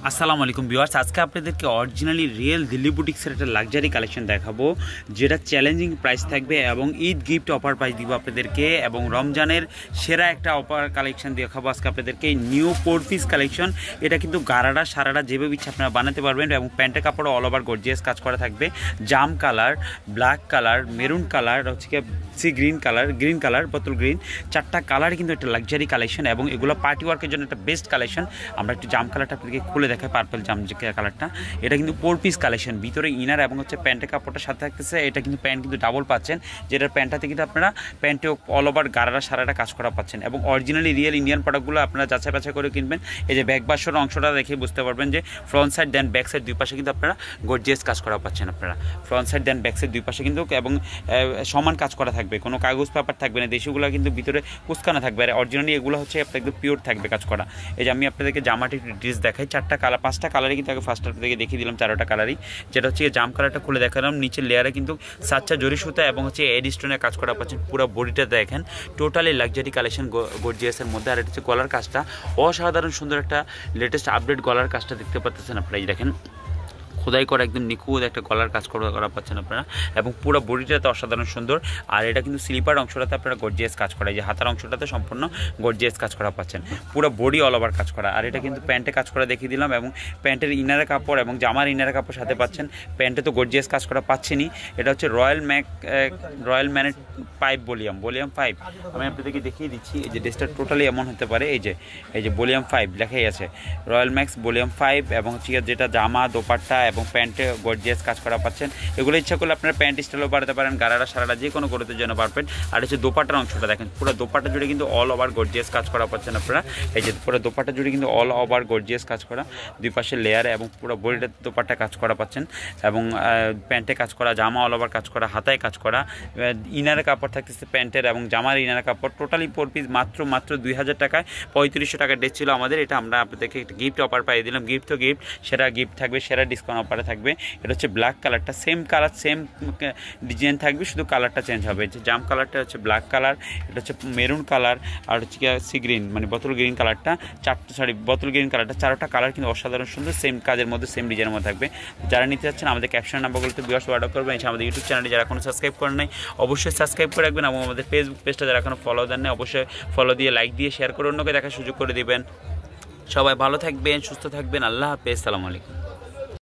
আসসালামু আলাইকুম ভিউয়ার্স, আজকে আপনাদেরকে অরিজিনালি রিয়েল দিল্লি বুটিক্সের একটা লাক্সারি কালেকশন দেখাবো, যেটা চ্যালেঞ্জিং প্রাইস থাকবে এবং ঈদ গিফট অফার প্রাইস দিব আপনাদেরকে। এবং রমজানের সেরা একটা অফার কালেকশন দেখাবো আজকে আপনাদেরকে। New 4 piece collection. এটা কিন্তু গারারা সারারা যেভাবে ইচ্ছা আপনারা বানাতে পারবেন এবং প্যান্টের কাপড় অল ওভার গর্জিয়াস কাজ করা থাকবে। জাম colour, black colour, maroon colour, হচ্ছে কি সি গ্রিন কালার, বোতল গ্রিন, চারটা কালার কিন্তু একটা লাক্সারি কালেকশন এবং এগুলো পার্টি ওয়ার্কের জন্য একটা বেস্ট কালেকশন। আমরা একটু জাম কালারটা আপনাদেরকে খুলে দেখাই, পার্পল জাম কালারটা। এটা কিন্তু 4 পিস কালেকশন, ভিতরে ইনার এবং হচ্ছে প্যান্টের কাপড়টার সাথে থাকতেছে। এটা কিন্তু প্যান্ট কিন্তু ডাবল পাচ্ছেন, যেটার প্যান্টটাতে কিন্তু আপনারা প্যান্টে অল ওভার গারারা সারাটা কাজ করা পাচ্ছেন এবং অরিজিনালি রিয়েল ইন্ডিয়ান প্রোডাক্টগুলো আপনারা যাচাই বাছাই করে কিনবেন। এই যে ব্যাক বাসর অংশটা দেখে বুঝতে পারবেন যে front side then back side দুই পাশে কিন্তু আপনারা গর্জিয়াস কাজ করা পাচ্ছেন। আপনারা front side then back side দুই পাশে কিন্তু এবং সমান কাজ করা থাকবে, কোনো কাগজ পেপার থাকবে না, দেশিগুলো কিন্তু ভিতরে কুচকানো থাকবে। আর অরিজিনালি এগুলো হচ্ছে আপনার একদম পিওর থাকবে কাজ করা। এই যে আমি আপনাদেরকে জামাটি ড্রেস দেখাই, চারটা কালার, 5টা কালারই কিন্তু আগে ফার্স্ট আপনাদেরকে দেখিয়ে দিলাম, 4টা কালারই। যেটা হচ্ছে জাম কালারটা খুলে দেখালাম, নিচের লেয়ারে কিন্তু সাচ্চা জরি সুতা এবং হচ্ছে এডি স্টোনের কাজ করা পাচ্ছেন। পুরো বডিটা দেখেন, টোটালি লাক্সারি কালেকশন গর্জিয়াসের মধ্যে। আর এটা হচ্ছে গলার কাজটা অসাধারণ সুন্দর, একটা লেটেস্ট আপডেট গলার কাজটা দেখতে পাচ্ছেন আপনারা। এই দেখেন খোদাই করা একদম নিখুঁত একটা গলার কাজ করা পাচ্ছেন আপনারা এবং পুরো বডিটাতে অসাধারণ সুন্দর। আর এটা কিন্তু স্লিপার অংশটাতে আপনারা গর্জিয়াস কাজ করা, এই যে হাতার অংশটাতে সম্পূর্ণ গর্জিয়াস কাজ করা পাচ্ছেন, পুরো বডি অল ওভার কাজ করা। আর এটা কিন্তু প্যান্টে কাজ করা দেখিয়ে দিলাম এবং প্যান্টের ইনারের কাপড় এবং জামার ইনারের কাপড় সাথে পাচ্ছেন। প্যান্টে তো গর্জিয়াস কাজ করা পাচ্ছেনই। এটা হচ্ছে রয়্যাল ম্যানের পাইপ ভলিউম 5। আমি আপনাদেরকে দেখিয়ে দিচ্ছি। এই যে ড্রেসটা টোটালি এমন হতে পারে, এই যে ভলিউম 5 লেখাই আছে, রয়্যাল ম্যাক্স ভলিউম 5 এবং হচ্ছে যেটা জামা দোপাট্টা এবং প্যান্টে গর্জিয়াস কাজ করা পাচ্ছেন। এগুলো ইচ্ছা করলে আপনারা প্যান্ট স্টাইলও বাড়াতে পারেন, গারারা সারারা যে কোনো গরুদের জন্য পারবেন। আর হচ্ছে দোপাট্টার অংশটা দেখেন, পুরো দোপাট্টা জুড়ে কিন্তু অল ওভার গর্জিয়াস কাজ করা পাচ্ছেন আপনারা। এই যে পুরো দোপাট্টা জুড়ে কিন্তু অল ওভার গর্জিয়াস কাজ করা, দুই পাশে লেয়ারে এবং পুরো বডিতে দোপাট্টা কাজ করা পাচ্ছেন এবং প্যান্টে কাজ করা, জামা অল ওভার কাজ করা, হাতায় কাজ করা, ইনারের কাপড় থাকতেছে প্যান্টের এবং জামার ইনারের কাপড়। টোটালি 4 পিস মাত্র 2000 টাকায় 3500 টাকার ড্রেস ছিল আমাদের। এটা আমরা আপনাদেরকে একটা গিফট অফার পাইয়ে দিলাম। গিফট তো গিফট, সেরা গিফট থাকবে, সেরা ডিসকাউন্ট অফারে থাকবে। এটা হচ্ছে ব্ল্যাক কালারটা, সেম কালার সেম ডিজাইন থাকবে, শুধু কালারটা চেঞ্জ হবে। যে জাম কালারটা হচ্ছে ব্ল্যাক কালার, এটা হচ্ছে মেরুন কালার, আর হচ্ছে সি গ্রিন মানে বোতল গ্রিন কালারটা, বোতল গ্রিন কালারটা। 4টা কালার কিন্তু অসাধারণ সুন্দর, সেম কাজের মধ্যে সেম ডিজাইনের মধ্যে থাকবে। যারা নিতে যাচ্ছেন আমাদের ক্যাপশন নাম্বারগুলোতে ভিউয়ার্স অর্ডার করবেন। এছাড়া আমাদের ইউটিউব চ্যানেলে যারা এখনো সাবস্ক্রাইব করেন নাই অবশ্যই সাবস্ক্রাইব করে রাখবেন এবং আমাদের ফেসবুক পেজটা যারা এখনো ফলো দেন নাই অবশ্যই ফলো দিয়ে লাইক দিয়ে শেয়ার করে অন্যকে দেখার সুযোগ করে দিবেন। সবাই ভালো থাকবেন, সুস্থ থাকবেন, আল্লাহ হাফেজ, আসসালামু আলাইকুম।